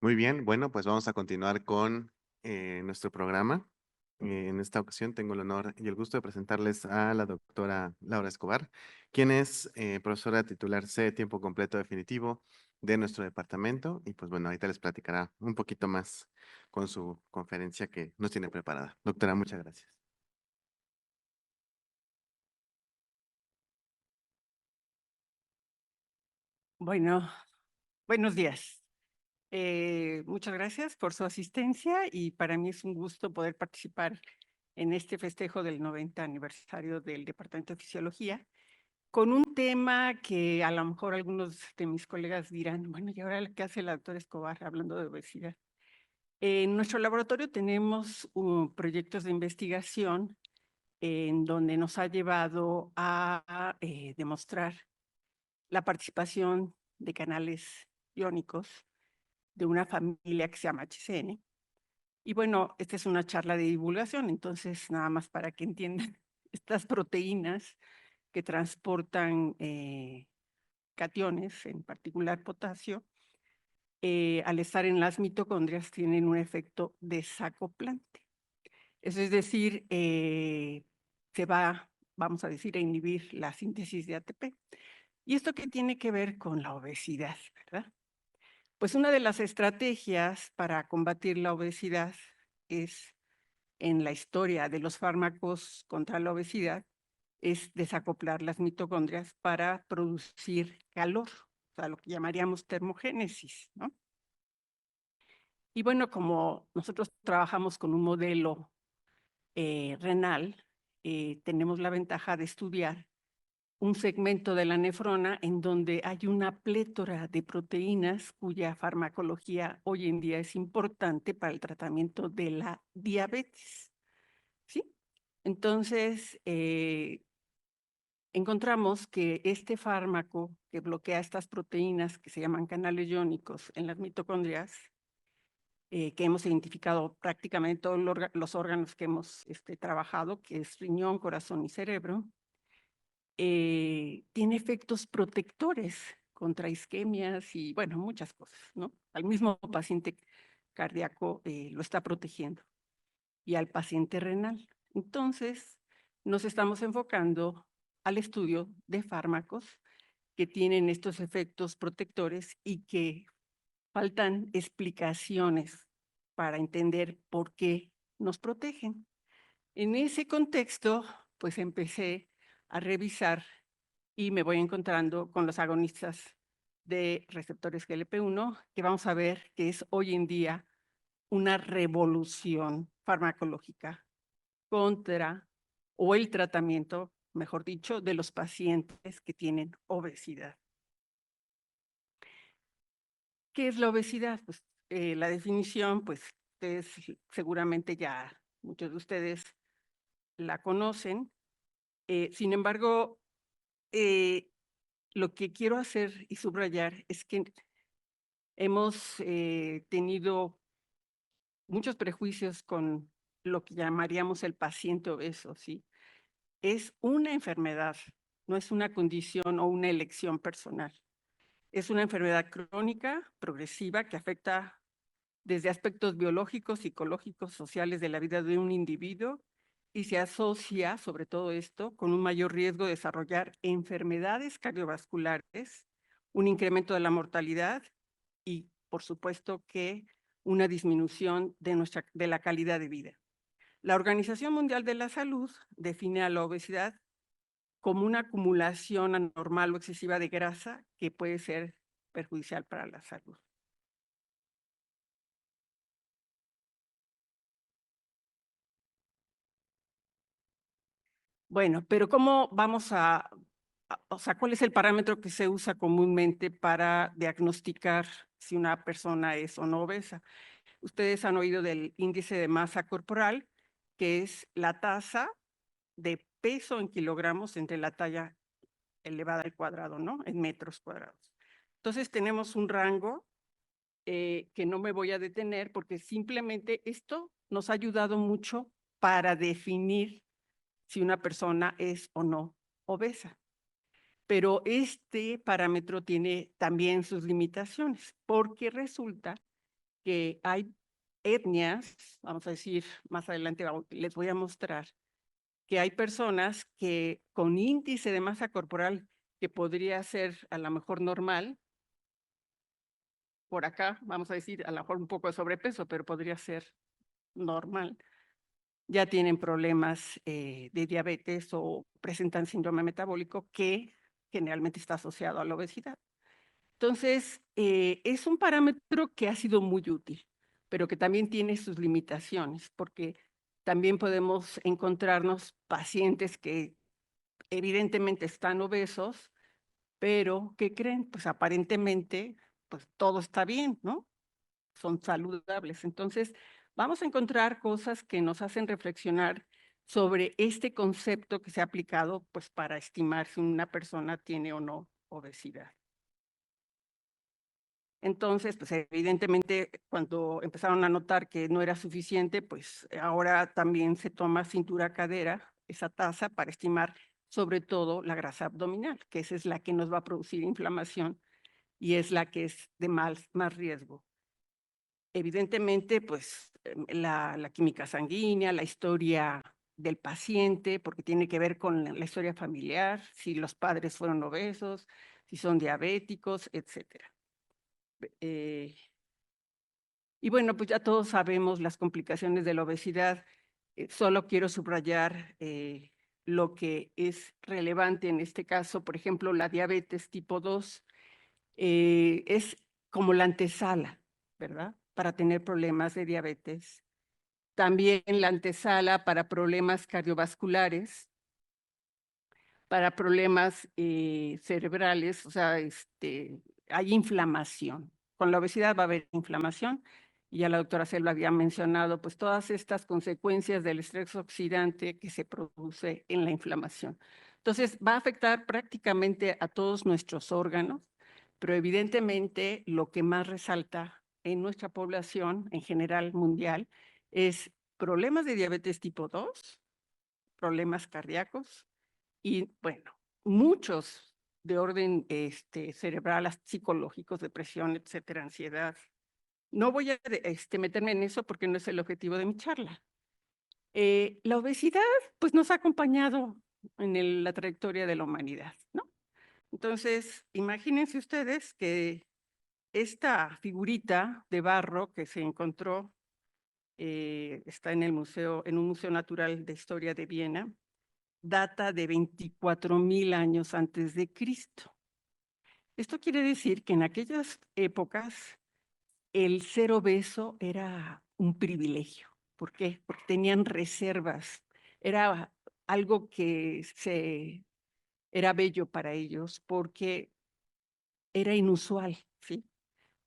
Muy bien, bueno, pues vamos a continuar con nuestro programa. En esta ocasión tengo el honor y el gusto de presentarles a la doctora Laura Escobar, quien es profesora titular C de tiempo completo definitivo de nuestro departamento. Y pues bueno, ahorita les platicará un poquito más con su conferencia que nos tiene preparada. Doctora, muchas gracias. Bueno, buenos días. Muchas gracias por su asistencia y para mí es un gusto poder participar en este festejo del 90 aniversario del Departamento de Fisiología con un tema que a lo mejor algunos de mis colegas dirán, bueno, ¿y ahora qué hace la doctora Escobar hablando de obesidad? En nuestro laboratorio tenemos proyectos de investigación en donde nos ha llevado a demostrar la participación de canales iónicos de una familia que se llama HCN. Y bueno, esta es una charla de divulgación, entonces nada más para que entiendan estas proteínas que transportan cationes, en particular potasio, al estar en las mitocondrias tienen un efecto desacoplante. Eso es decir, se va, vamos a decir, a inhibir la síntesis de ATP. ¿Y esto qué tiene que ver con la obesidad, verdad? Pues una de las estrategias para combatir la obesidad es, en la historia de los fármacos contra la obesidad, es desacoplar las mitocondrias para producir calor, o sea, lo que llamaríamos termogénesis, ¿no? Y bueno, como nosotros trabajamos con un modelo renal, tenemos la ventaja de estudiar un segmento de la nefrona en donde hay una plétora de proteínas cuya farmacología hoy en día es importante para el tratamiento de la diabetes, ¿sí? Entonces, encontramos que este fármaco que bloquea estas proteínas que se llaman canales iónicos en las mitocondrias, que hemos identificado prácticamente todos los órganos que hemos trabajado, que es riñón, corazón y cerebro, tiene efectos protectores contra isquemias y, bueno, muchas cosas, ¿no? Al mismo paciente cardíaco lo está protegiendo y al paciente renal. Entonces, nos estamos enfocando al estudio de fármacos que tienen estos efectos protectores y que faltan explicaciones para entender por qué nos protegen. En ese contexto, pues empecé a revisar y me voy encontrando con los agonistas de receptores GLP-1, que vamos a ver que es hoy en día una revolución farmacológica contra o el tratamiento, mejor dicho, de los pacientes que tienen obesidad. ¿Qué es la obesidad? Pues la definición, pues ustedes seguramente ya, muchos de ustedes la conocen. Sin embargo, lo que quiero hacer y subrayar es que hemos tenido muchos prejuicios con lo que llamaríamos el paciente obeso, ¿sí? Es una enfermedad, no es una condición o una elección personal. Es una enfermedad crónica, progresiva, que afecta desde aspectos biológicos, psicológicos, sociales de la vida de un individuo y se asocia, sobre todo esto, con un mayor riesgo de desarrollar enfermedades cardiovasculares, un incremento de la mortalidad y, por supuesto, que una disminución de la calidad de vida. La Organización Mundial de la Salud define a la obesidad como una acumulación anormal o excesiva de grasa que puede ser perjudicial para la salud. Bueno, pero ¿cómo vamos o sea, cuál es el parámetro que se usa comúnmente para diagnosticar si una persona es o no obesa? Ustedes han oído del índice de masa corporal, que es la tasa de peso en kilogramos entre la talla elevada al cuadrado, ¿no? En metros cuadrados. Entonces tenemos un rango que no me voy a detener porque simplemente esto nos ha ayudado mucho para definir si una persona es o no obesa. Pero este parámetro tiene también sus limitaciones, porque resulta que hay etnias, vamos a decir, más adelante les voy a mostrar, que hay personas que con índice de masa corporal que podría ser a lo mejor normal, por acá, vamos a decir, a lo mejor un poco de sobrepeso, pero podría ser normal, ya tienen problemas de diabetes o presentan síndrome metabólico que generalmente está asociado a la obesidad. Entonces, es un parámetro que ha sido muy útil, pero que también tiene sus limitaciones, porque también podemos encontrarnos pacientes que evidentemente están obesos, pero ¿qué creen? Pues aparentemente, pues todo está bien, ¿no? Son saludables. Entonces, vamos a encontrar cosas que nos hacen reflexionar sobre este concepto que se ha aplicado, pues, para estimar si una persona tiene o no obesidad. Entonces, pues evidentemente, cuando empezaron a notar que no era suficiente, pues ahora también se toma cintura-cadera, esa tasa, para estimar sobre todo la grasa abdominal, que esa es la que nos va a producir inflamación y es la que es de más riesgo. Evidentemente, pues la química sanguínea, la historia del paciente, porque tiene que ver con la historia familiar, si los padres fueron obesos, si son diabéticos, etcétera. Y bueno, pues ya todos sabemos las complicaciones de la obesidad. Solo quiero subrayar lo que es relevante en este caso. Por ejemplo, la diabetes tipo 2 es como la antesala, ¿verdad? Para tener problemas de diabetes. También la antesala para problemas cardiovasculares, para problemas cerebrales, o sea, hay inflamación. Con la obesidad va a haber inflamación, y ya la doctora Selva había mencionado, pues todas estas consecuencias del estrés oxidante que se produce en la inflamación. Entonces, va a afectar prácticamente a todos nuestros órganos, pero evidentemente lo que más resalta en nuestra población, en general mundial, es problemas de diabetes tipo 2, problemas cardíacos, y bueno, muchos de orden cerebral, psicológicos, depresión, etcétera, ansiedad. No voy a meterme en eso porque no es el objetivo de mi charla. La obesidad, pues, nos ha acompañado en la trayectoria de la humanidad, ¿no? Entonces, imagínense ustedes que esta figurita de barro que se encontró está en un museo natural de historia de Viena, data de 24,000 años antes de Cristo. Esto quiere decir que en aquellas épocas el ser obeso era un privilegio. ¿Por qué? Porque tenían reservas. Era algo que era bello para ellos porque era inusual, ¿sí?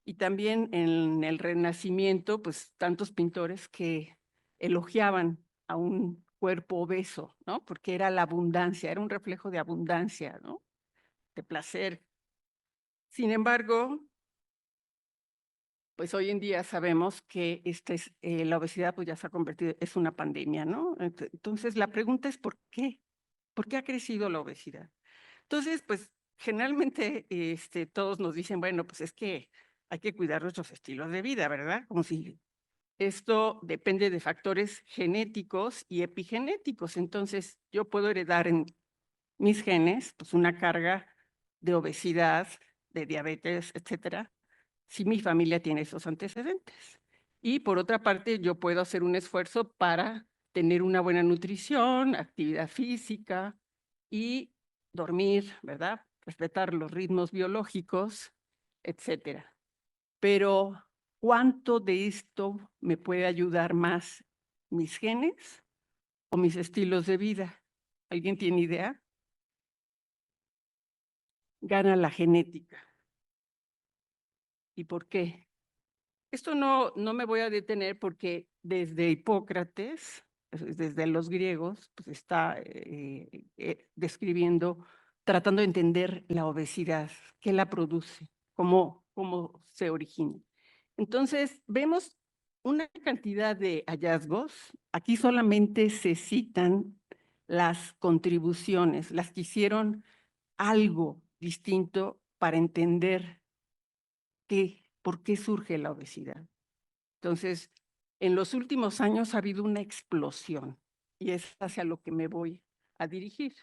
Y también en el Renacimiento, pues tantos pintores que elogiaban a un cuerpo obeso, ¿no? Porque era la abundancia, era un reflejo de abundancia, ¿no? De placer. Sin embargo, pues hoy en día sabemos que la obesidad pues ya se ha convertido, es una pandemia, ¿no? Entonces la pregunta es ¿por qué? ¿Por qué ha crecido la obesidad? Entonces, pues generalmente todos nos dicen, bueno, pues es que hay que cuidar nuestros estilos de vida, ¿verdad? Como si esto depende de factores genéticos y epigenéticos. Entonces, yo puedo heredar en mis genes pues una carga de obesidad, de diabetes, etcétera, si mi familia tiene esos antecedentes. Y por otra parte, yo puedo hacer un esfuerzo para tener una buena nutrición, actividad física y dormir, ¿verdad? Respetar los ritmos biológicos, etcétera. Pero, ¿cuánto de esto me puede ayudar más mis genes o mis estilos de vida? ¿Alguien tiene idea? Gana la genética. ¿Y por qué? Esto no me voy a detener porque desde Hipócrates, desde los griegos, pues está describiendo, tratando de entender la obesidad, qué la produce, cómo se origina. Entonces, vemos una cantidad de hallazgos. Aquí solamente se citan las contribuciones, las que hicieron algo distinto para entender por qué surge la obesidad. Entonces, en los últimos años ha habido una explosión y es hacia lo que me voy a dirigir.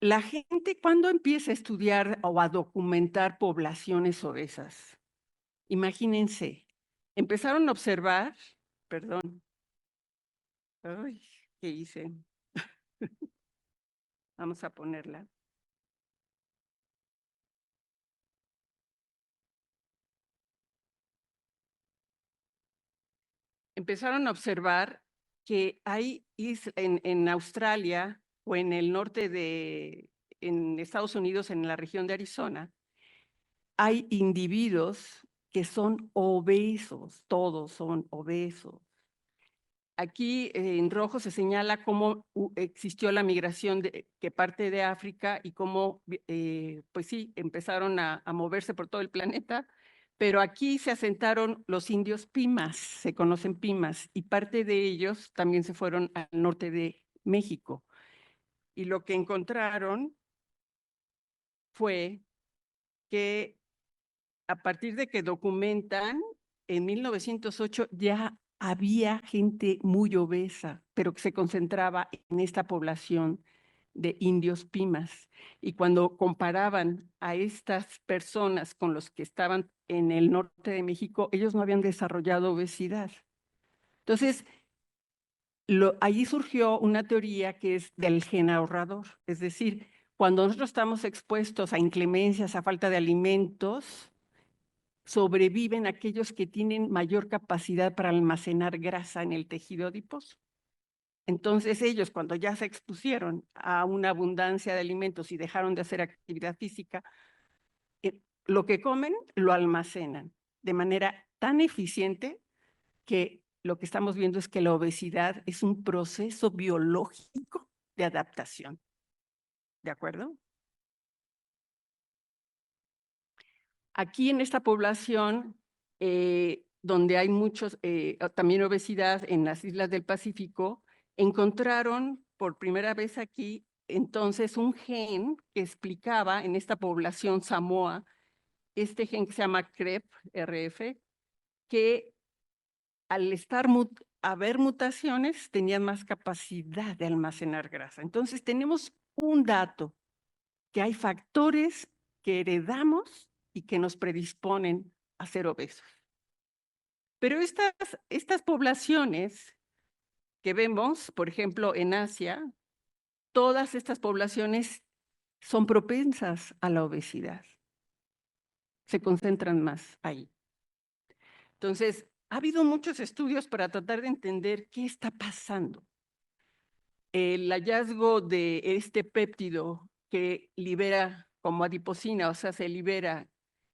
La gente, ¿cuándo empieza a estudiar o a documentar poblaciones obesas? Imagínense, empezaron a observar, perdón, ay, ¿qué hice? Vamos a ponerla. Empezaron a observar que hay en Australia o en el norte en Estados Unidos, en la región de Arizona, hay individuos que son obesos, todos son obesos. Aquí en rojo se señala cómo existió la migración que parte de África y cómo, pues sí, empezaron a moverse por todo el planeta, pero aquí se asentaron los indios Pimas, se conocen Pimas, y parte de ellos también se fueron al norte de México. Y lo que encontraron fue que a partir de que documentan, en 1908 ya había gente muy obesa, pero que se concentraba en esta población de indios Pimas. Y cuando comparaban a estas personas con los que estaban en el norte de México, ellos no habían desarrollado obesidad. Entonces, allí surgió una teoría que es del gen ahorrador, es decir, cuando nosotros estamos expuestos a inclemencias, a falta de alimentos, sobreviven aquellos que tienen mayor capacidad para almacenar grasa en el tejido adiposo. Entonces ellos, cuando ya se expusieron a una abundancia de alimentos y dejaron de hacer actividad física, lo que comen lo almacenan de manera tan eficiente que lo que estamos viendo es que la obesidad es un proceso biológico de adaptación. ¿De acuerdo? Aquí en esta población, donde hay muchos, también obesidad en las islas del Pacífico, encontraron por primera vez aquí entonces un gen que explicaba en esta población Samoa, este gen que se llama CREP, RF, que al haber mutaciones tenían más capacidad de almacenar grasa. Entonces tenemos un dato, que hay factores que heredamos y que nos predisponen a ser obesos. Pero estas poblaciones que vemos, por ejemplo, en Asia, todas estas poblaciones son propensas a la obesidad. Se concentran más ahí. Entonces, ha habido muchos estudios para tratar de entender qué está pasando. El hallazgo de este péptido que libera como adiposina, o sea, se libera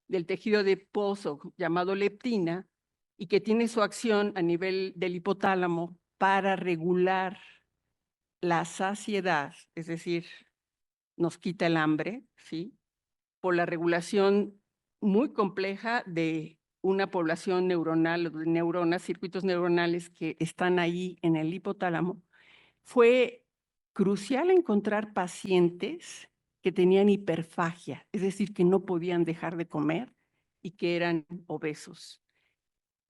del tejido adiposo llamado leptina y que tiene su acción a nivel del hipotálamo para regular la saciedad, es decir, nos quita el hambre, ¿sí? Por la regulación muy compleja de una población neuronal, de neuronas, circuitos neuronales que están ahí en el hipotálamo. Fue crucial encontrar pacientes que tenían hiperfagia, es decir, que no podían dejar de comer y que eran obesos.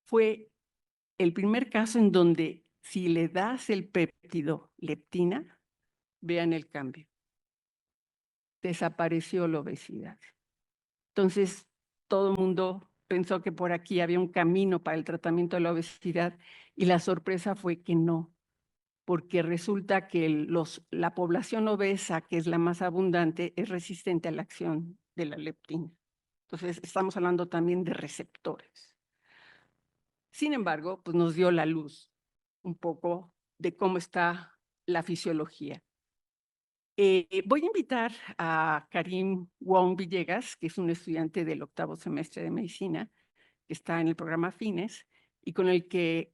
Fue el primer caso en donde si le das el péptido leptina, vean el cambio. Desapareció la obesidad. Entonces, todo el mundo pensó que por aquí había un camino para el tratamiento de la obesidad y la sorpresa fue que no, porque resulta que la población obesa, que es la más abundante, es resistente a la acción de la leptina. Entonces, estamos hablando también de receptores. Sin embargo, pues nos dio la luz un poco de cómo está la fisiología. Voy a invitar a Karim Wong Villegas, que es un estudiante del 8º semestre de medicina, que está en el programa FINES, y con el que,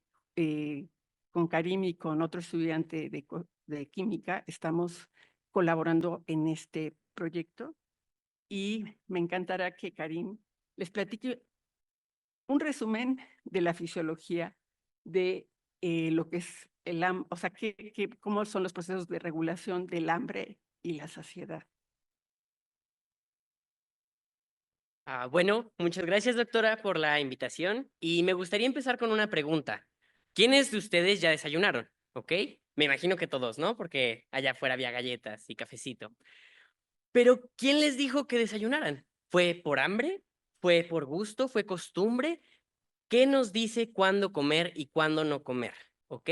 con Karim y con otro estudiante de química, estamos colaborando en este proyecto. Y me encantará que Karim les platique un resumen de la fisiología de lo que es el hambre, o sea, cómo son los procesos de regulación del hambre y la saciedad. Bueno, muchas gracias, doctora, por la invitación. Y me gustaría empezar con una pregunta. ¿Quiénes de ustedes ya desayunaron? ¿Ok? Me imagino que todos, ¿no? Porque allá afuera había galletas y cafecito. Pero, ¿quién les dijo que desayunaran? ¿Fue por hambre? ¿Fue por gusto? ¿Fue costumbre? ¿Qué nos dice cuándo comer y cuándo no comer? ¿Ok?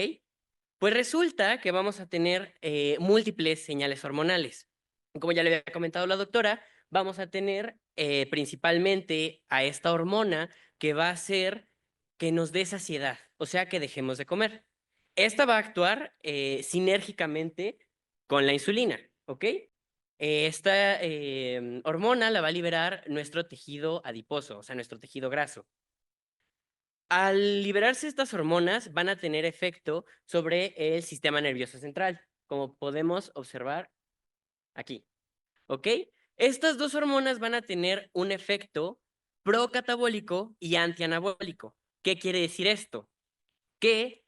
Pues resulta que vamos a tener múltiples señales hormonales. Como ya le había comentado la doctora, vamos a tener principalmente a esta hormona que va a hacer que nos dé saciedad, o sea, que dejemos de comer. Esta va a actuar sinérgicamente con la insulina, ¿ok? Esta hormona la va a liberar nuestro tejido adiposo, o sea, nuestro tejido graso. Al liberarse estas hormonas, van a tener efecto sobre el sistema nervioso central, como podemos observar aquí, ¿ok? Estas dos hormonas van a tener un efecto procatabólico y antianabólico. ¿Qué quiere decir esto? Que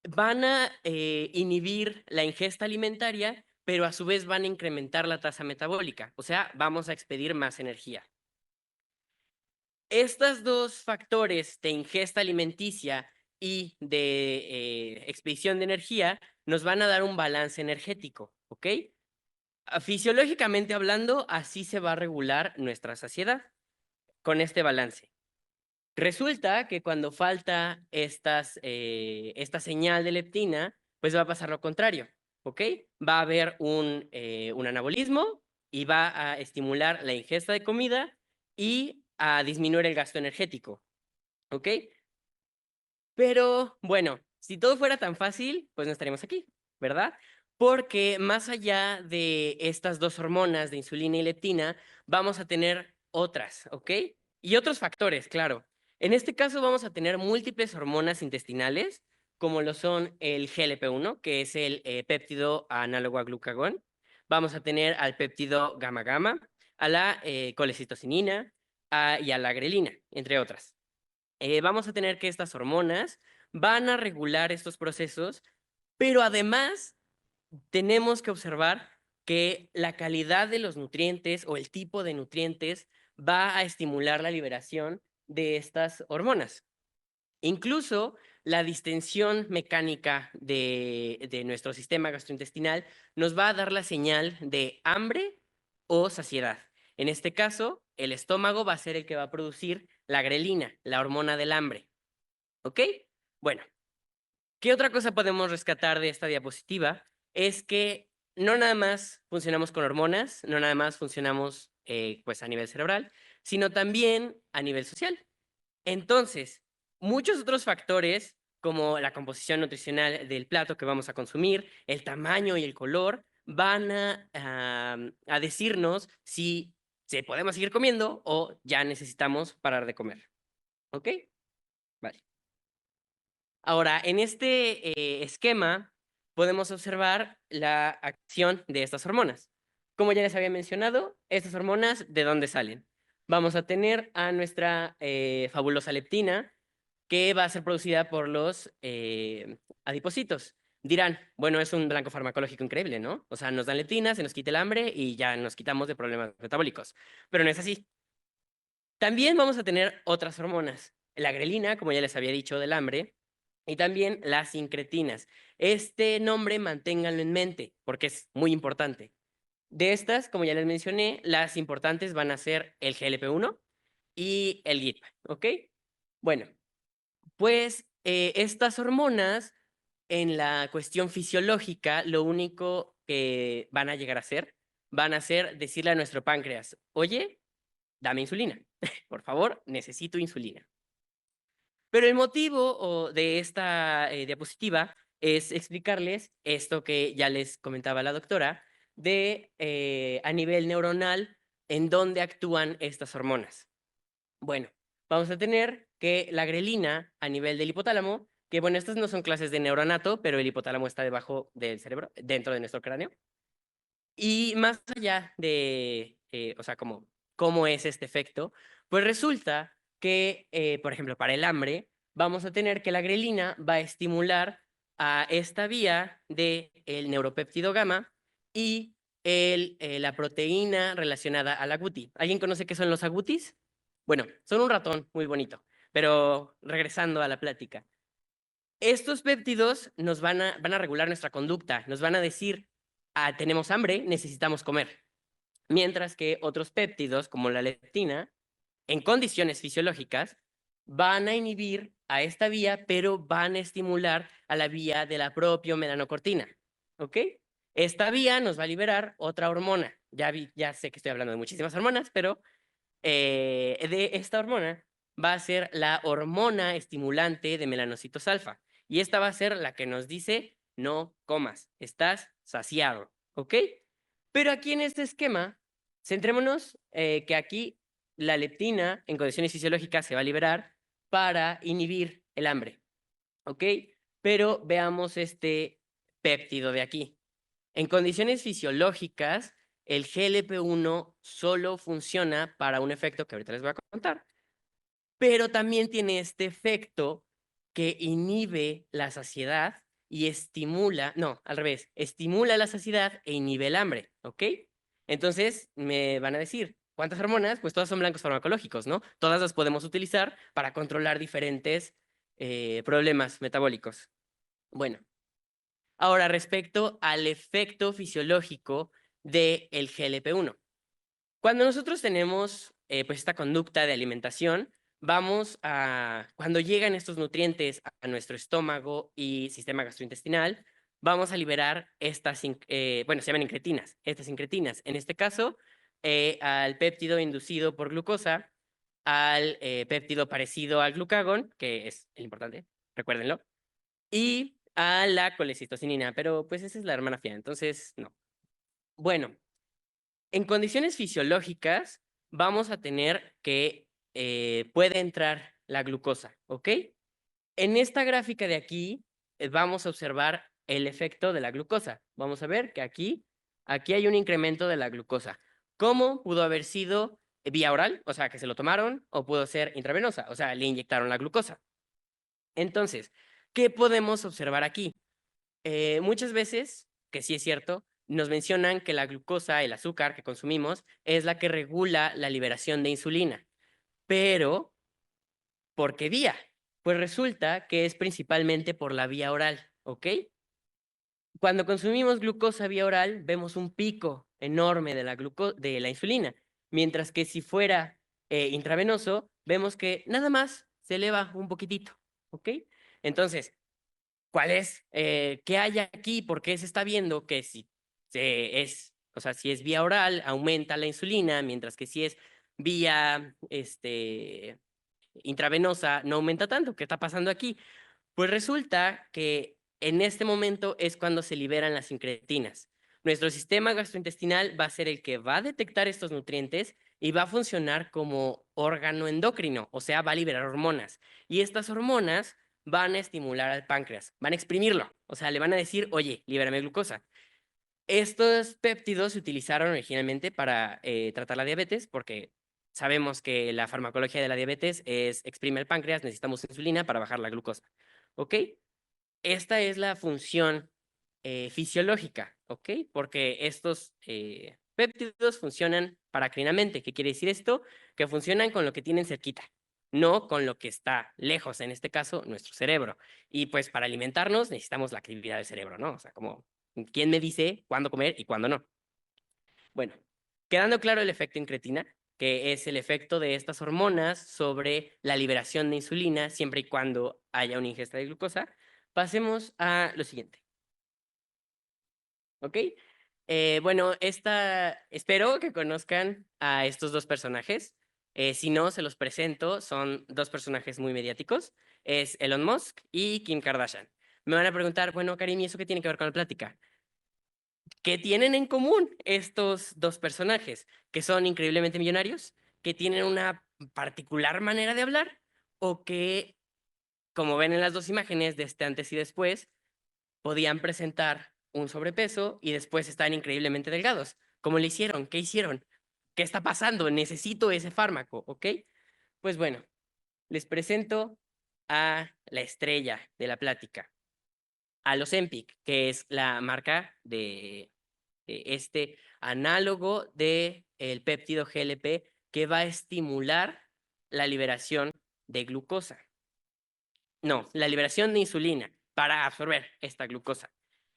van a inhibir la ingesta alimentaria, pero a su vez van a incrementar la tasa metabólica, o sea, vamos a expedir más energía. Estos dos factores de ingesta alimenticia y de expedición de energía nos van a dar un balance energético, ¿ok? Fisiológicamente hablando, así se va a regular nuestra saciedad con este balance. Resulta que cuando falta esta señal de leptina, pues va a pasar lo contrario, ¿ok? Va a haber un anabolismo y va a estimular la ingesta de comida y a disminuir el gasto energético, ¿ok? Pero bueno, si todo fuera tan fácil, pues no estaríamos aquí, ¿verdad? Porque más allá de estas dos hormonas de insulina y leptina, vamos a tener otras, ¿ok? Y otros factores, claro. En este caso vamos a tener múltiples hormonas intestinales, como lo son el GLP-1, que es el péptido análogo a glucagón. Vamos a tener al péptido gamma-gamma, a la colecistocinina y a la grelina, entre otras. Vamos a tener que estas hormonas van a regular estos procesos, pero además tenemos que observar que la calidad de los nutrientes o el tipo de nutrientes va a estimular la liberación de estas hormonas. Incluso la distensión mecánica de nuestro sistema gastrointestinal nos va a dar la señal de hambre o saciedad. En este caso, el estómago va a ser el que va a producir la grelina, la hormona del hambre. ¿Ok? Bueno, ¿qué otra cosa podemos rescatar de esta diapositiva? Es que no nada más funcionamos con hormonas, no nada más funcionamos pues a nivel cerebral, sino también a nivel social. Entonces, muchos otros factores, como la composición nutricional del plato que vamos a consumir, el tamaño y el color, van a decirnos si se podemos seguir comiendo o ya necesitamos parar de comer. ¿Ok? Vale. Ahora, en este esquema podemos observar la acción de estas hormonas. Como ya les había mencionado, estas hormonas, ¿de dónde salen? Vamos a tener a nuestra fabulosa leptina, que va a ser producida por los adipocitos. Dirán, bueno, es un blanco farmacológico increíble, ¿no? O sea, nos dan leptina, se nos quita el hambre y ya nos quitamos de problemas metabólicos. Pero no es así. También vamos a tener otras hormonas. La grelina, como ya les había dicho, del hambre, y también las incretinas. Este nombre manténganlo en mente porque es muy importante. De estas, como ya les mencioné, las importantes van a ser el GLP-1 y el GIP, ¿ok? Bueno, pues estas hormonas en la cuestión fisiológica, lo único que van a llegar a hacer, van a ser decirle a nuestro páncreas, oye, dame insulina, por favor, necesito insulina. Pero el motivo de esta diapositiva es explicarles esto que ya les comentaba la doctora, de a nivel neuronal, en dónde actúan estas hormonas. Bueno, vamos a tener que la grelina a nivel del hipotálamo, que bueno, estas no son clases de neuronato, pero el hipotálamo está debajo del cerebro, dentro de nuestro cráneo. Y más allá de, o sea, cómo es este efecto, pues resulta que, por ejemplo, para el hambre, vamos a tener que la grelina va a estimular a esta vía del neuropéptido gamma y la proteína relacionada al agouti. ¿Alguien conoce qué son los agoutis? Bueno, son un ratón muy bonito, pero regresando a la plática. Estos péptidos nos van a regular nuestra conducta, nos van a decir, tenemos hambre, necesitamos comer. Mientras que otros péptidos, como la leptina, en condiciones fisiológicas, van a inhibir a esta vía, pero van a estimular a la vía de la propia melanocortina, ¿ok? Esta vía nos va a liberar otra hormona. Ya sé que estoy hablando de muchísimas hormonas, pero de esta hormona va a ser la hormona estimulante de melanocitos alfa. Y esta va a ser la que nos dice, no comas, estás saciado, ¿ok? Pero aquí en este esquema, centrémonos que aquí la leptina en condiciones fisiológicas se va a liberar para inhibir el hambre, ¿ok? Pero veamos este péptido de aquí. En condiciones fisiológicas, el GLP-1 solo funciona para un efecto que ahorita les voy a contar, pero también tiene este efecto que inhibe la saciedad y estimula, no, al revés, estimula la saciedad e inhibe el hambre, ¿ok? Entonces me van a decir, ¿cuántas hormonas? Pues todas son blancos farmacológicos, ¿no? Todas las podemos utilizar para controlar diferentes problemas metabólicos. Bueno, ahora respecto al efecto fisiológico del GLP-1. Cuando nosotros tenemos pues esta conducta de alimentación, cuando llegan estos nutrientes a nuestro estómago y sistema gastrointestinal, vamos a liberar bueno, se llaman incretinas, estas incretinas. En este caso, al péptido inducido por glucosa, al péptido parecido al glucagón, que es el importante, recuérdenlo, y a la colecistocinina, pero pues esa es la hermana fea, entonces no. Bueno, en condiciones fisiológicas vamos a tener que puede entrar la glucosa, ¿ok? En esta gráfica de aquí vamos a observar el efecto de la glucosa. Vamos a ver que aquí hay un incremento de la glucosa. ¿Cómo pudo haber sido vía oral? O sea, que se lo tomaron, o pudo ser intravenosa, o sea, le inyectaron la glucosa. Entonces, ¿qué podemos observar aquí? Muchas veces, que sí es cierto, nos mencionan que la glucosa, el azúcar que consumimos, es la que regula la liberación de insulina. Pero, ¿por qué vía? Pues resulta que es principalmente por la vía oral, ¿ok? Cuando consumimos glucosa vía oral, vemos un pico enorme de la insulina, mientras que si fuera intravenoso, vemos que nada más se eleva un poquitito, ¿ok? Entonces, ¿qué hay aquí? ¿Por qué se está viendo que o sea, si es vía oral, aumenta la insulina, mientras que si es vía intravenosa, no aumenta tanto? ¿Qué está pasando aquí? Pues resulta que en este momento es cuando se liberan las incretinas. Nuestro sistema gastrointestinal va a ser el que va a detectar estos nutrientes y va a funcionar como órgano endocrino, o sea, va a liberar hormonas. Y estas hormonas van a estimular al páncreas, van a exprimirlo, o sea, le van a decir, oye, libérame glucosa. Estos péptidos se utilizaron originalmente para tratar la diabetes, porque sabemos que la farmacología de la diabetes es exprime el páncreas, necesitamos insulina para bajar la glucosa. ¿Ok? Esta es la función fisiológica, ¿ok? Porque estos péptidos funcionan paracrinamente. ¿Qué quiere decir esto? Que funcionan con lo que tienen cerquita, no con lo que está lejos, en este caso, nuestro cerebro. Y pues para alimentarnos necesitamos la actividad del cerebro, ¿no? O sea, como, ¿quién me dice cuándo comer y cuándo no? Bueno, quedando claro el efecto incretina, que es el efecto de estas hormonas sobre la liberación de insulina siempre y cuando haya una ingesta de glucosa, pasemos a lo siguiente. ¿Ok? Bueno, espero que conozcan a estos dos personajes. Si no, se los presento. Son dos personajes muy mediáticos. Es Elon Musk y Kim Kardashian. Me van a preguntar, bueno, Karim, ¿y eso qué tiene que ver con la plática? ¿Qué tienen en común estos dos personajes? Que son increíblemente millonarios, que tienen una particular manera de hablar, o que, como ven en las dos imágenes de este antes y después, podían presentar un sobrepeso y después están increíblemente delgados. ¿Cómo le hicieron? ¿Qué hicieron? ¿Qué está pasando? Necesito ese fármaco, ¿ok? Pues bueno, les presento a la estrella de la plática, a los Ozempic, que es la marca de este análogo del péptido GLP que va a estimular la liberación de glucosa. No, la liberación de insulina para absorber esta glucosa.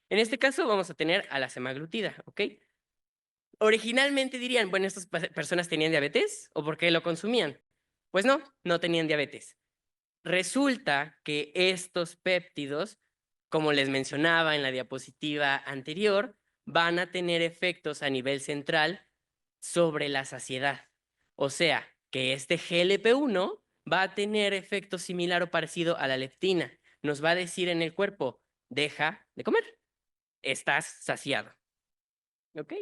En este caso vamos a tener a la semaglutida, ¿ok? Originalmente dirían, bueno, ¿estas personas tenían diabetes o por qué lo consumían? Pues no, no tenían diabetes. Resulta que estos péptidos, como les mencionaba en la diapositiva anterior, van a tener efectos a nivel central sobre la saciedad. O sea, que este GLP-1 va a tener efecto similar o parecido a la leptina. Nos va a decir en el cuerpo, deja de comer, estás saciado. ¿Ok?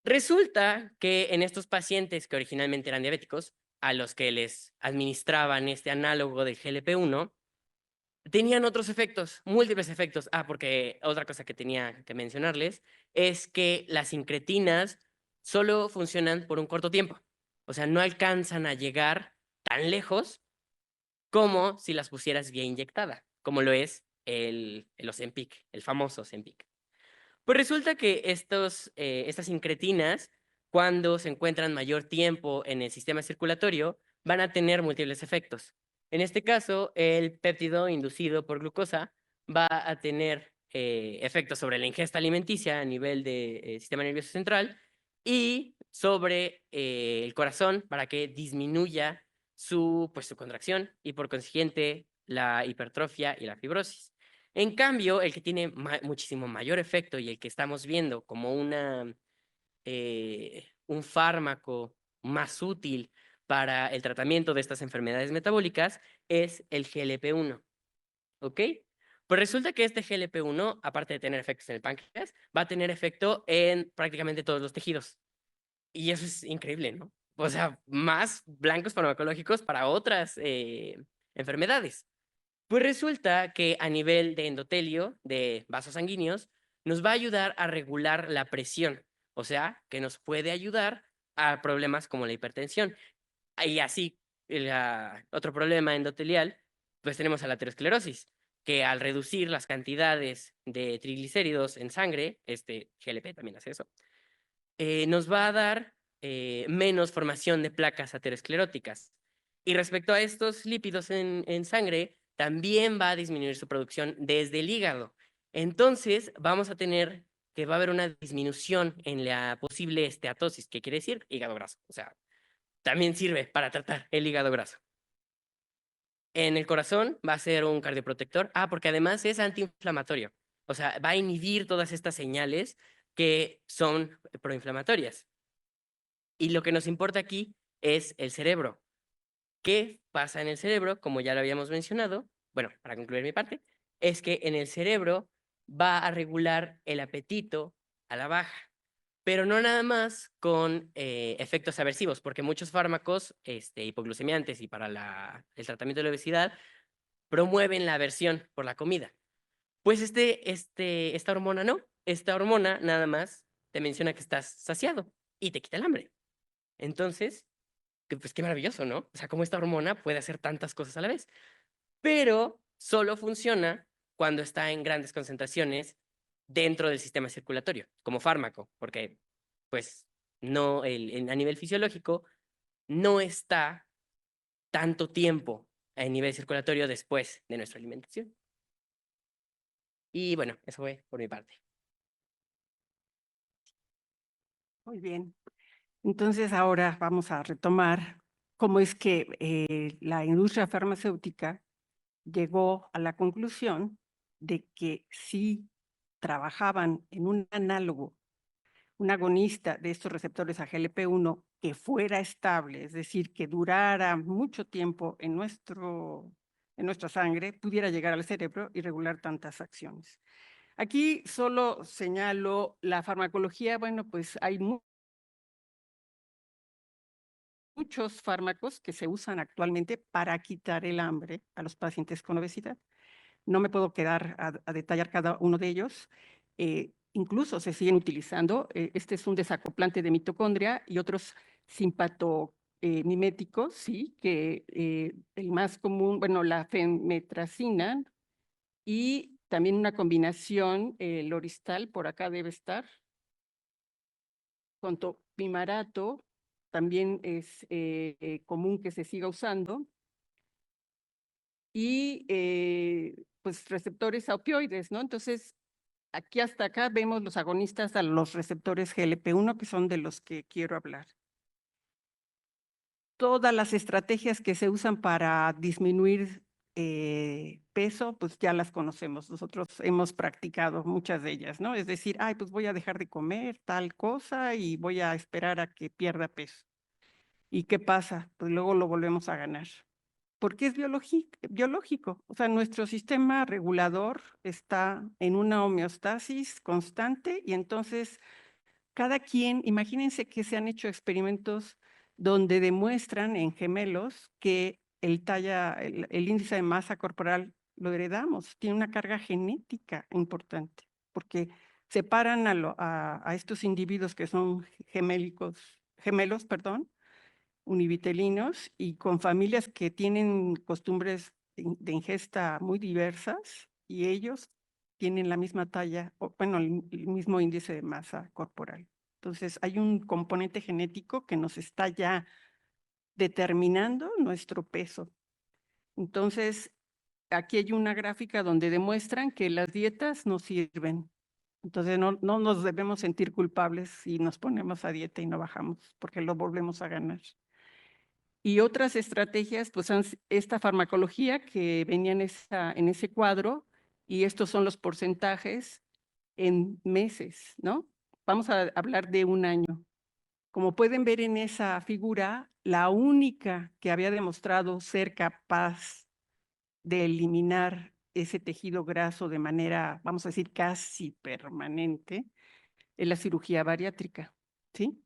Resulta que en estos pacientes que originalmente eran diabéticos, a los que les administraban este análogo del GLP-1, tenían otros efectos, múltiples efectos. Porque otra cosa que tenía que mencionarles es que las incretinas solo funcionan por un corto tiempo. O sea, no alcanzan a llegar tan lejos como si las pusieras vía inyectada, como lo es el Ozempic, el famoso Ozempic. Pues resulta que estas incretinas, cuando se encuentran mayor tiempo en el sistema circulatorio, van a tener múltiples efectos. En este caso, el péptido inducido por glucosa va a tener efectos sobre la ingesta alimenticia a nivel del sistema nervioso central y sobre el corazón para que disminuya su contracción y por consiguiente la hipertrofia y la fibrosis. En cambio, el que tiene muchísimo mayor efecto y el que estamos viendo como un fármaco más útil para el tratamiento de estas enfermedades metabólicas es el GLP-1. ¿Ok? Pues resulta que este GLP-1, aparte de tener efectos en el páncreas, va a tener efecto en prácticamente todos los tejidos. Y eso es increíble, ¿no? O sea, más blancos farmacológicos para otras enfermedades. Pues resulta que a nivel de endotelio, de vasos sanguíneos, nos va a ayudar a regular la presión, o sea, que nos puede ayudar a problemas como la hipertensión. Y así, otro problema endotelial, pues tenemos a la aterosclerosis, que al reducir las cantidades de triglicéridos en sangre, este GLP también hace eso, nos va a dar menos formación de placas ateroscleróticas. Y respecto a estos lípidos en sangre, también va a disminuir su producción desde el hígado. Entonces, vamos a tener que va a haber una disminución en la posible esteatosis, que quiere decir hígado graso. O sea, también sirve para tratar el hígado graso. En el corazón va a ser un cardioprotector. Porque además es antiinflamatorio. O sea, va a inhibir todas estas señales que son proinflamatorias. Y lo que nos importa aquí es el cerebro. ¿Qué pasa en el cerebro? Como ya lo habíamos mencionado, bueno, para concluir mi parte, es que en el cerebro va a regular el apetito a la baja, pero no nada más con efectos aversivos, porque muchos fármacos hipoglucemiantes y para el tratamiento de la obesidad promueven la aversión por la comida. Pues esta hormona no, esta hormona nada más te menciona que estás saciado y te quita el hambre. Entonces, pues qué maravilloso, ¿no? O sea, cómo esta hormona puede hacer tantas cosas a la vez. Pero solo funciona cuando está en grandes concentraciones dentro del sistema circulatorio, como fármaco, porque pues no, a nivel fisiológico no está tanto tiempo a nivel circulatorio después de nuestra alimentación. Y bueno, eso fue por mi parte. Muy bien. Entonces ahora vamos a retomar cómo es que la industria farmacéutica llegó a la conclusión de que si trabajaban en un análogo, un agonista de estos receptores a GLP-1 que fuera estable, es decir, que durara mucho tiempo en nuestra sangre, pudiera llegar al cerebro y regular tantas acciones. Aquí solo señalo la farmacología. Bueno, pues hay muchos fármacos que se usan actualmente para quitar el hambre a los pacientes con obesidad. No me puedo quedar a detallar cada uno de ellos. Incluso se siguen utilizando. Este es un desacoplante de mitocondria y otros simpatomiméticos, sí, que el más común, bueno, la fenmetracina y también una combinación, Loristal, por acá debe estar, con topimarato también es común que se siga usando. Y pues receptores a opioides, ¿no? Entonces, aquí hasta acá vemos los agonistas a los receptores GLP-1, que son de los que quiero hablar. Todas las estrategias que se usan para disminuir peso, pues ya las conocemos. Nosotros hemos practicado muchas de ellas, ¿no? Es decir, ay, pues voy a dejar de comer tal cosa y voy a esperar a que pierda peso. ¿Y qué pasa? Pues luego lo volvemos a ganar. Porque es biológico. O sea, nuestro sistema regulador está en una homeostasis constante y entonces cada quien, imagínense que se han hecho experimentos donde demuestran en gemelos que el índice de masa corporal lo heredamos, tiene una carga genética importante, porque separan a estos individuos que son gemelos, perdón, univitelinos y con familias que tienen costumbres de ingesta muy diversas y ellos tienen la misma talla, o bueno, el mismo índice de masa corporal. Entonces, hay un componente genético que nos está ya determinando nuestro peso. Entonces, aquí hay una gráfica donde demuestran que las dietas no sirven. Entonces, no nos debemos sentir culpables si nos ponemos a dieta y no bajamos, porque lo volvemos a ganar. Y otras estrategias, pues esta farmacología que venía en ese cuadro, y estos son los porcentajes en meses, ¿no? Vamos a hablar de un año. Como pueden ver en esa figura, la única que había demostrado ser capaz de eliminar ese tejido graso de manera, vamos a decir, casi permanente, es la cirugía bariátrica, ¿sí?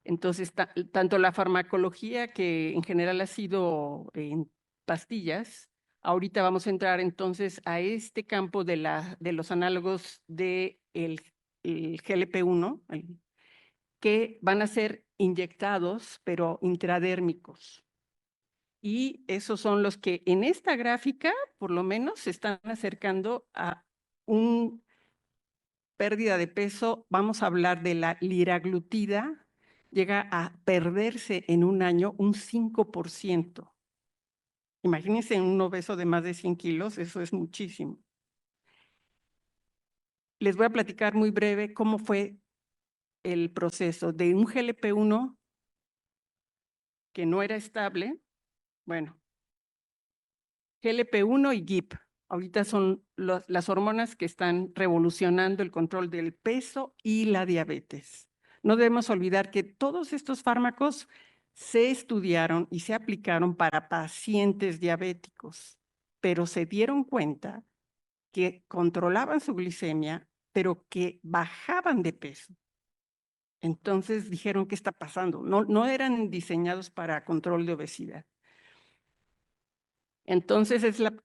Entonces, tanto la farmacología, que en general ha sido en pastillas, ahorita vamos a entrar entonces a este campo de los análogos del el GLP-1, que van a ser inyectados, pero intradérmicos. Y esos son los que en esta gráfica, por lo menos, se están acercando a una pérdida de peso. Vamos a hablar de la liraglutida, llega a perderse en un año un 5%. Imagínense un obeso de más de 100 kilos, eso es muchísimo. Les voy a platicar muy breve cómo fue el proceso de un GLP-1 que no era estable. Bueno, GLP-1 y GIP. Ahorita son las hormonas que están revolucionando el control del peso y la diabetes. No debemos olvidar que todos estos fármacos se estudiaron y se aplicaron para pacientes diabéticos, pero se dieron cuenta que controlaban su glicemia, pero que bajaban de peso. Entonces dijeron, ¿qué está pasando? No eran diseñados para control de obesidad. Entonces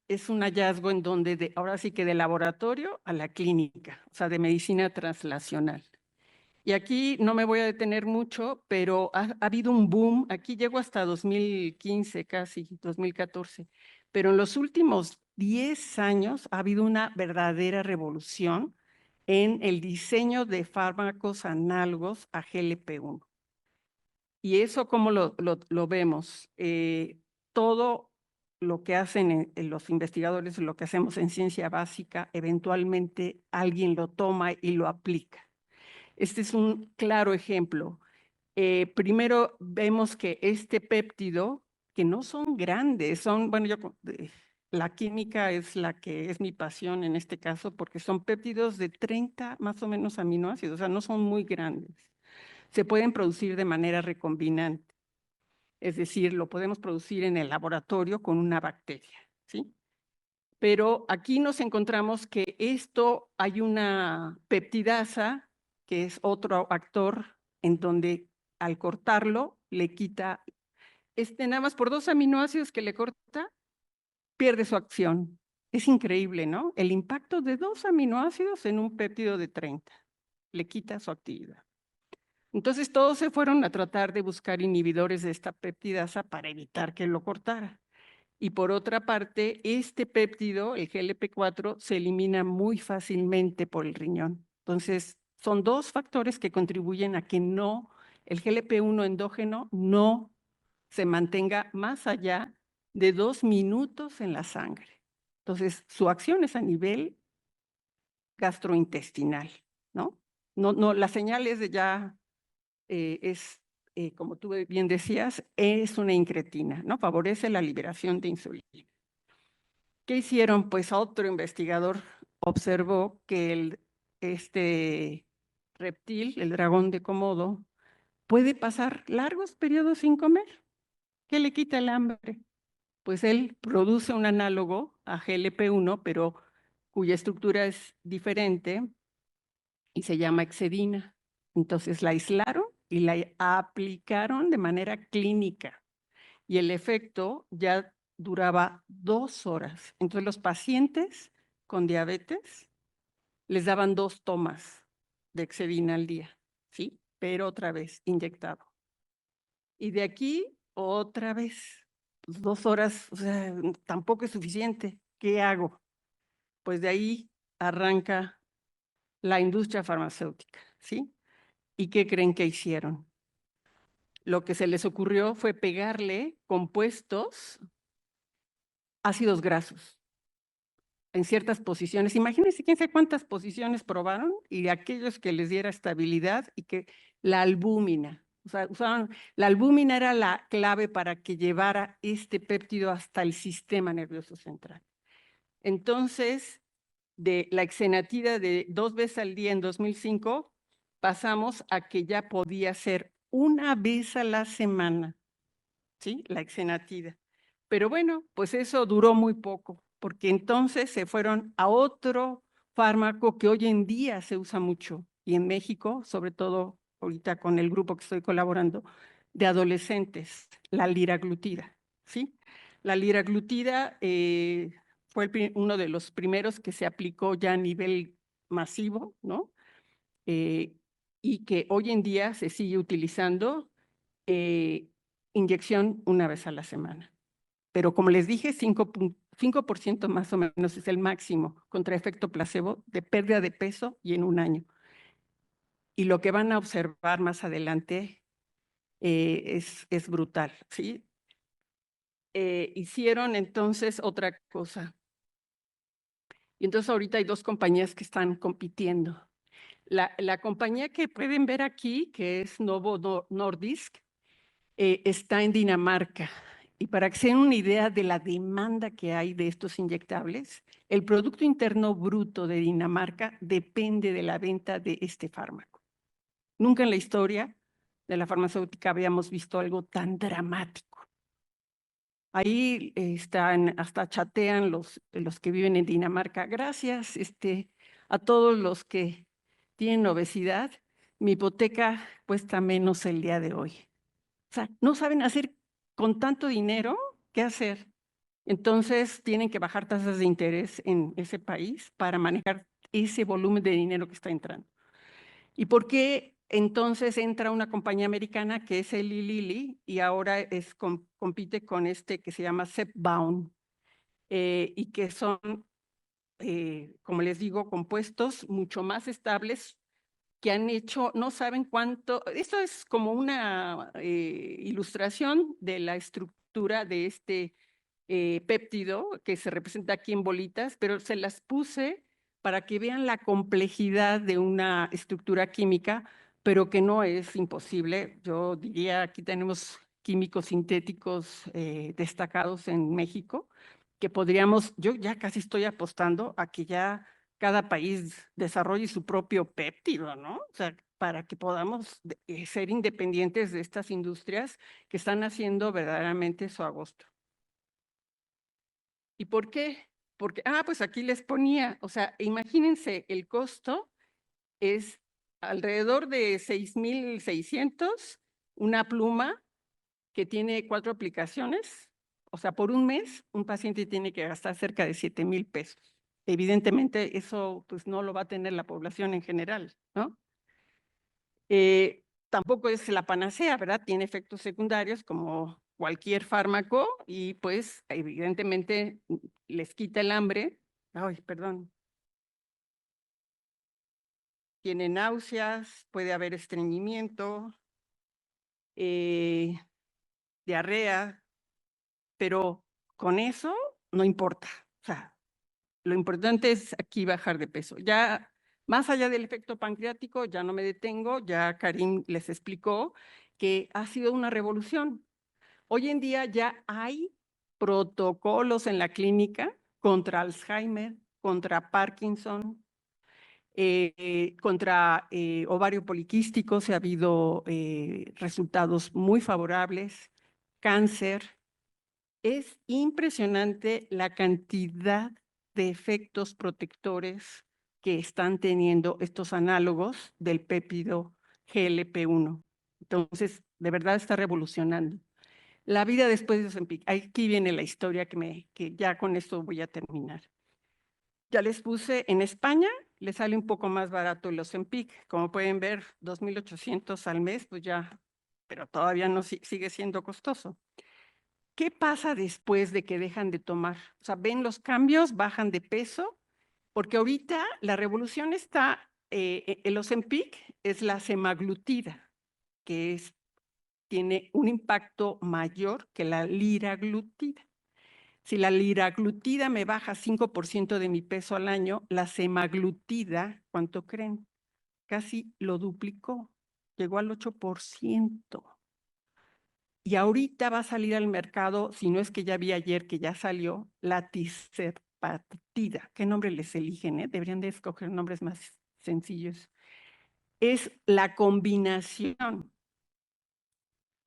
es un hallazgo en donde ahora sí que de laboratorio a la clínica, o sea, de medicina translacional. Y aquí no me voy a detener mucho, pero ha habido un boom, aquí llego hasta 2015 casi, 2014, pero en los últimos 10 años ha habido una verdadera revolución en el diseño de fármacos análogos a GLP-1. Y eso, ¿cómo lo vemos? Todo lo que hacen los investigadores, lo que hacemos en ciencia básica, eventualmente alguien lo toma y lo aplica. Este es un claro ejemplo. Primero vemos que este péptido, que no son grandes, bueno, la química es la que es mi pasión en este caso, porque son péptidos de 30 más o menos aminoácidos, o sea, no son muy grandes. Se pueden producir de manera recombinante. Es decir, lo podemos producir en el laboratorio con una bacteria, ¿sí? Pero aquí nos encontramos que hay una peptidasa, que es otro actor, en donde al cortarlo le quita, nada más por 2 aminoácidos que le corta, pierde su acción. Es increíble, ¿no? El impacto de 2 aminoácidos en un péptido de 30, le quita su actividad. Entonces todos se fueron a tratar de buscar inhibidores de esta peptidasa para evitar que lo cortara. Y por otra parte, este péptido, el GLP-4, se elimina muy fácilmente por el riñón. Entonces, son 2 factores que contribuyen a que no el GLP-1 endógeno no se mantenga más allá de 2 minutos en la sangre. Entonces, su acción es a nivel gastrointestinal, ¿no? No, la señal es de ya, como tú bien decías, es una incretina, ¿no? Favorece la liberación de insulina. ¿Qué hicieron? Pues otro investigador observó que este reptil, el dragón de Komodo, puede pasar largos periodos sin comer. ¿Qué le quita el hambre? Pues él produce un análogo a GLP-1, pero cuya estructura es diferente y se llama exedina. Entonces la aislaron y la aplicaron de manera clínica y el efecto ya duraba 2 horas. Entonces los pacientes con diabetes les daban 2 tomas de exedina al día, ¿sí? Pero otra vez inyectado. Y de aquí otra vez, pues 2 horas, o sea, tampoco es suficiente. ¿Qué hago? Pues de ahí arranca la industria farmacéutica, ¿sí? ¿Y qué creen que hicieron? Lo que se les ocurrió fue pegarle compuestos ácidos grasos en ciertas posiciones. Imagínense quién sabe cuántas posiciones probaron y de aquellos que les diera estabilidad y que la albúmina, o sea, usaban, la albúmina era la clave para que llevara este péptido hasta el sistema nervioso central. Entonces, de la exenatida de 2 veces al día en 2005, pasamos a que ya podía ser 1 vez a la semana, ¿sí? La exenatida. Pero bueno, pues eso duró muy poco, porque entonces se fueron a otro fármaco que hoy en día se usa mucho, y en México, sobre todo ahorita con el grupo que estoy colaborando, de adolescentes, la liraglutida, ¿sí? La liraglutida fue uno de los primeros que se aplicó ya a nivel masivo, ¿no? Y que hoy en día se sigue utilizando inyección 1 vez a la semana. Pero como les dije, 5% más o menos es el máximo contra efecto placebo de pérdida de peso y en 1 año. Y lo que van a observar más adelante es brutal, ¿sí? Hicieron entonces otra cosa. Y entonces ahorita hay 2 compañías que están compitiendo. La compañía que pueden ver aquí, que es Novo Nordisk, está en Dinamarca. Y para que se den una idea de la demanda que hay de estos inyectables, el Producto Interno Bruto de Dinamarca depende de la venta de este fármaco. Nunca en la historia de la farmacéutica habíamos visto algo tan dramático. Ahí están, hasta chatean los que viven en Dinamarca. Gracias a todos los que tienen obesidad. Mi hipoteca cuesta menos el día de hoy. O sea, no saben hacer con tanto dinero qué hacer. Entonces tienen que bajar tasas de interés en ese país para manejar ese volumen de dinero que está entrando. ¿Y por qué entonces entra una compañía americana que es Eli Lilly y ahora compite con este que se llama Zepbound y que son, como les digo, compuestos mucho más estables que han hecho, no saben cuánto, esto es como una ilustración de la estructura de este péptido que se representa aquí en bolitas, pero se las puse para que vean la complejidad de una estructura química, pero que no es imposible. Yo diría, aquí tenemos químicos sintéticos destacados en México, que podríamos, yo ya casi estoy apostando a que ya cada país desarrolle su propio péptido, ¿no? O sea, para que podamos ser independientes de estas industrias que están haciendo verdaderamente su agosto. ¿Y por qué? Porque, pues aquí les ponía, o sea, imagínense, el costo es alrededor de 6,600, una pluma que tiene 4 aplicaciones, o sea, por un mes un paciente tiene que gastar cerca de 7,000 pesos. Evidentemente eso pues no lo va a tener la población en general, ¿no? Tampoco es la panacea, ¿verdad? Tiene efectos secundarios como cualquier fármaco y pues evidentemente les quita el hambre. Ay, perdón. Tiene náuseas, puede haber estreñimiento, diarrea, pero con eso no importa. O sea, lo importante es aquí bajar de peso. Ya más allá del efecto pancreático, ya no me detengo, ya Karim les explicó que ha sido una revolución. Hoy en día ya hay protocolos en la clínica contra Alzheimer, contra Parkinson, contra ovario poliquístico, se ha habido resultados muy favorables, cáncer. Es impresionante la cantidad de efectos protectores que están teniendo estos análogos del péptido GLP-1. Entonces, de verdad está revolucionando. La vida después de Ozempic. Aquí viene la historia que ya con esto voy a terminar. Ya les puse en España, le sale un poco más barato el Ozempic. Como pueden ver, 2,800 al mes, pues ya, pero todavía no sigue siendo costoso. ¿Qué pasa después de que dejan de tomar? O sea, ven los cambios, bajan de peso, porque ahorita la revolución está, el Ozempic es la semaglutida, que tiene un impacto mayor que la liraglutida. Si la liraglutida me baja 5% de mi peso al año, la semaglutida, ¿cuánto creen? Casi lo duplicó, llegó al 8%. Y ahorita va a salir al mercado, si no es que ya vi ayer que ya salió, la tirzepatida. ¿Qué nombre les eligen? Deberían de escoger nombres más sencillos. Es la combinación.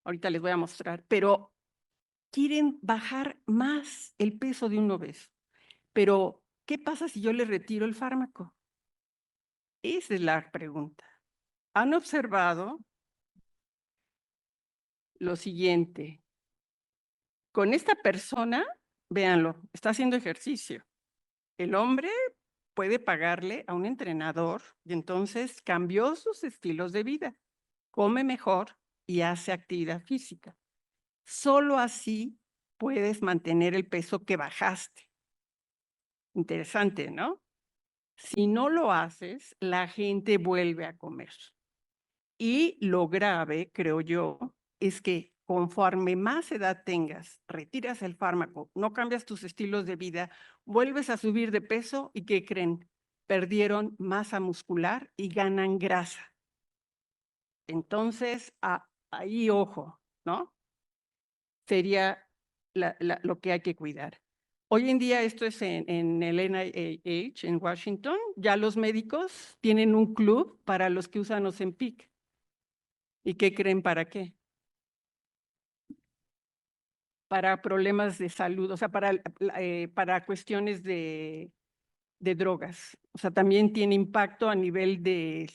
Ahorita les voy a mostrar, pero quieren bajar más el peso de un obeso. Pero, ¿qué pasa si yo le retiro el fármaco? Esa es la pregunta. Han observado lo siguiente. Con esta persona, véanlo, está haciendo ejercicio. El hombre puede pagarle a un entrenador y entonces cambió sus estilos de vida, come mejor y hace actividad física. Solo así puedes mantener el peso que bajaste. Interesante, ¿no? Si no lo haces, la gente vuelve a comer. Y lo grave, creo yo, es que conforme más edad tengas, retiras el fármaco, no cambias tus estilos de vida, vuelves a subir de peso y ¿qué creen? Perdieron masa muscular y ganan grasa. Entonces, ahí ojo, ¿no? Sería lo que hay que cuidar. Hoy en día esto es en el NIH, en Washington, ya los médicos tienen un club para los que usan Ozempic. ¿Y qué creen para qué? Para problemas de salud, o sea, para cuestiones de drogas. O sea, también tiene impacto a nivel del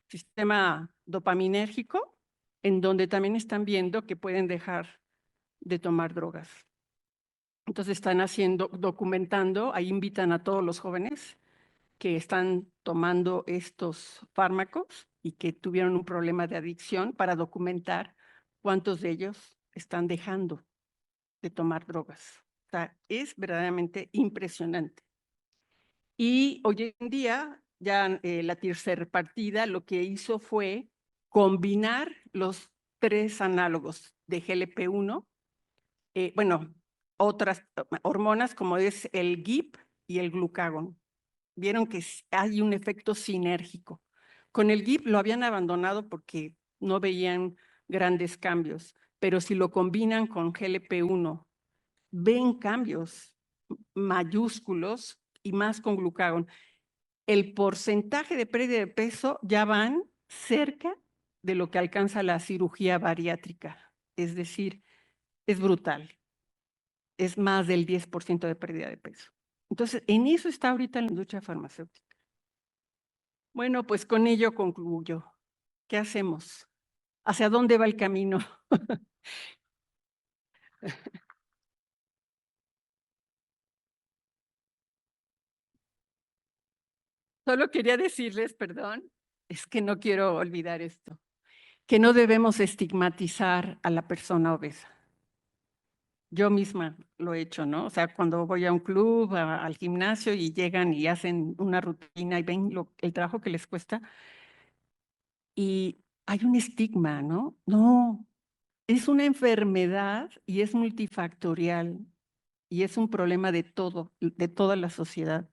sistema dopaminérgico, en donde también están viendo que pueden dejar de tomar drogas. Entonces están documentando, ahí invitan a todos los jóvenes que están tomando estos fármacos y que tuvieron un problema de adicción para documentar cuántos de ellos están dejando de tomar drogas. O sea, es verdaderamente impresionante. Y hoy en día, ya la tirzepatida lo que hizo fue combinar los 3 análogos de GLP-1, bueno, otras hormonas como es el GIP y el glucagón. Vieron que hay un efecto sinérgico. Con el GIP lo habían abandonado porque no veían grandes cambios, pero si lo combinan con GLP-1, ven cambios mayúsculos y más con glucagón. El porcentaje de pérdida de peso ya van cerca de lo que alcanza la cirugía bariátrica. Es decir, es brutal. Es más del 10% de pérdida de peso. Entonces, en eso está ahorita la industria farmacéutica. Bueno, pues con ello concluyo. ¿Qué hacemos? ¿Hacia dónde va el camino? Solo quería decirles, perdón, es que no quiero olvidar esto, que no debemos estigmatizar a la persona obesa. Yo misma lo he hecho, ¿no? O sea, cuando voy a un club, al gimnasio y llegan y hacen una rutina y ven el trabajo que les cuesta. Y hay un estigma, ¿no? No, es una enfermedad y es multifactorial y es un problema de todo, de toda la sociedad.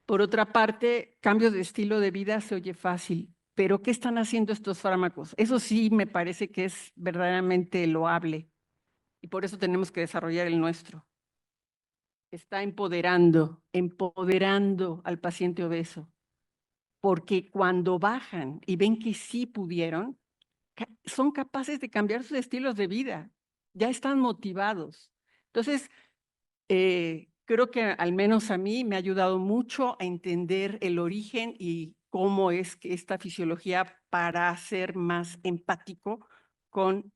Por otra parte, cambios de estilo de vida se oye fácil, pero ¿qué están haciendo estos fármacos? Eso sí me parece que es verdaderamente loable y por eso tenemos que desarrollar el nuestro. Está empoderando al paciente obeso, porque cuando bajan y ven que sí pudieron, son capaces de cambiar sus estilos de vida, ya están motivados. Entonces, creo que al menos a mí me ha ayudado mucho a entender el origen y cómo es que esta fisiología para ser más empático con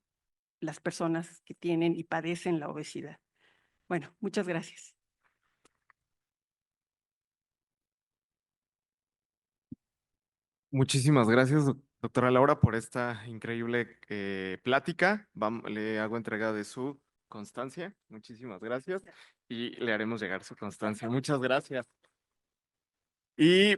las personas que tienen y padecen la obesidad. Bueno, muchas gracias. Muchísimas gracias, doctora Laura, por esta increíble plática. Le hago entrega de su constancia. Muchísimas gracias. Y le haremos llegar su constancia. Muchas gracias. Y